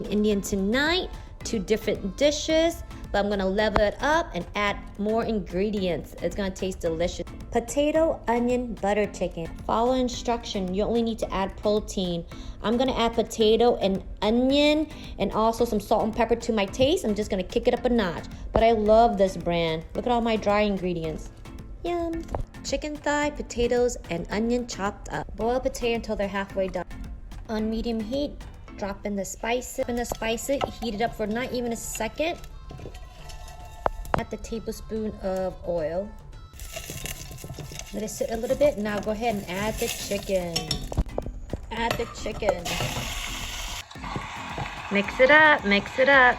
Indian tonight, 2 different dishes, but I'm gonna level it up and add more ingredients. It's gonna taste delicious. Potato, onion, butter chicken. Follow instruction. You only need to add protein. I'm gonna add potato and onion and also some salt and pepper to my taste. I'm just gonna kick it up a notch. But I love this brand. Look at all my dry ingredients. Yum. Chicken thigh, potatoes, and onion chopped up. Boil potato until they're halfway done. On medium heat, drop in the spices. Heat it up for not even a second. Add the tablespoon of oil. Let it sit a little bit. Now go ahead and add the chicken. Add the chicken. Mix it up, mix it up.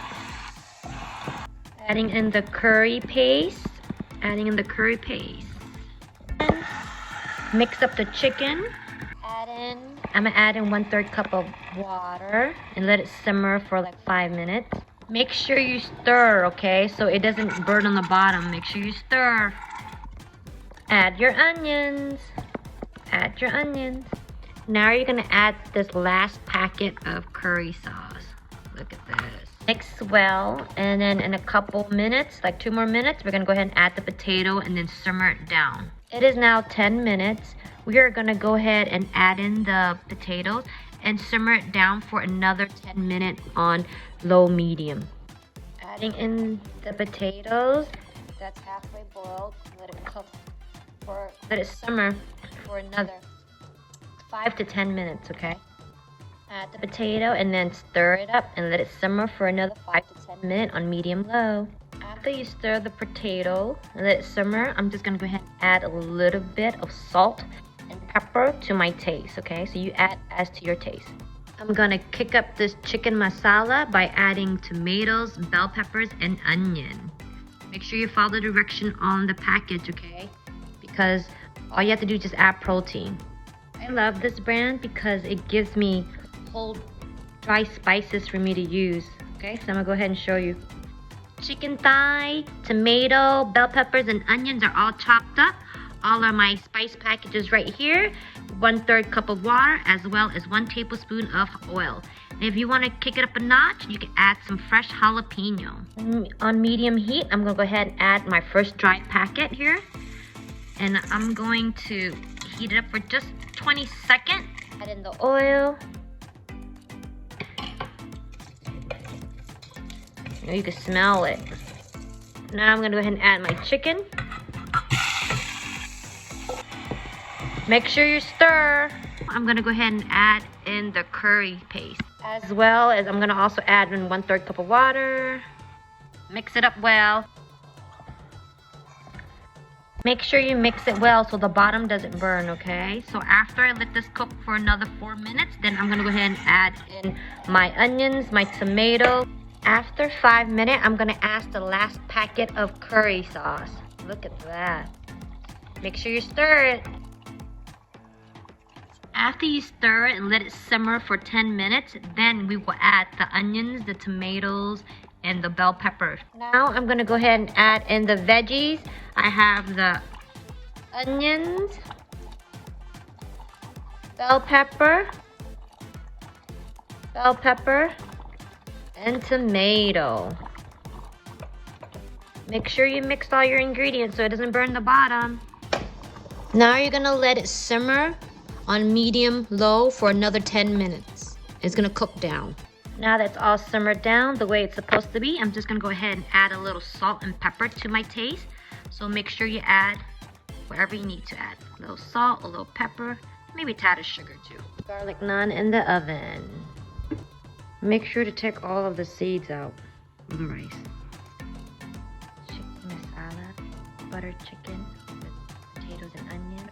Adding in the curry paste. Adding in the curry paste. Mix up the chicken. I'm gonna add in 1/3 cup of water and let it simmer for like 5 minutes. Make sure you stir, okay, so it doesn't burn on the bottom. Make sure you stir. Add your onions. Add your onions. Now you're gonna add this last packet of curry sauce. Look at this. Mix well, and then in a couple minutes, like 2 more minutes, we're gonna go ahead and add the potato and then simmer it down. It is now 10 minutes. We are gonna go ahead and add in the potatoes and simmer it down for another 10 minutes on low medium. Adding in the potatoes, that's halfway boiled. Let it cook let it simmer for another 5 to 10 minutes, okay? Add the potato and then stir it up and let it simmer for another 5 to 10 minutes on medium-low. After you stir the potato and let it simmer, I'm just gonna go ahead and add a little bit of salt and pepper to my taste, okay? So you add as to your taste. I'm gonna kick up this chicken masala by adding tomatoes, bell peppers, and onion. Make sure you follow the direction on the package, okay? Because all you have to do is just add protein. I love this brand because it gives me whole dry spices for me to use. Okay, so I'm gonna go ahead and show you. Chicken thigh, tomato, bell peppers, and onions are all chopped up. All of my spice packages right here. 1/3 cup of water as well as 1 tablespoon of oil. And if you want to kick it up a notch, you can add some fresh jalapeno. On medium heat, I'm gonna go ahead and add my first dry packet here. And I'm going to heat it up for just 20 seconds. Add in the oil. You can smell it. Now I'm gonna go ahead and add my chicken. Make sure you stir. I'm gonna go ahead and add in the curry paste. As well as I'm gonna also add in 1/3 cup of water. Mix it up well. Make sure you mix it well so the bottom doesn't burn, okay? So after I let this cook for another 4 minutes, then I'm gonna go ahead and add in my onions, my tomato. After 5 minutes, I'm gonna add the last packet of curry sauce. Look at that. Make sure you stir it. After you stir it and let it simmer for 10 minutes, then we will add the onions, the tomatoes, and the bell pepper. Now I'm gonna go ahead and add in the veggies. I have the onions, bell pepper, and tomato. Make sure you mix all your ingredients so it doesn't burn the bottom. Now you're gonna let it simmer on medium-low for another 10 minutes. It's gonna cook down. Now that's all simmered down the way it's supposed to be, I'm just gonna go ahead and add a little salt and pepper to my taste. So make sure you add whatever you need to add. A little salt, a little pepper, maybe a tad of sugar too. Garlic naan in the oven. Make sure to take all of the seeds out of the rice. Chicken masala, butter chicken with potatoes and onion.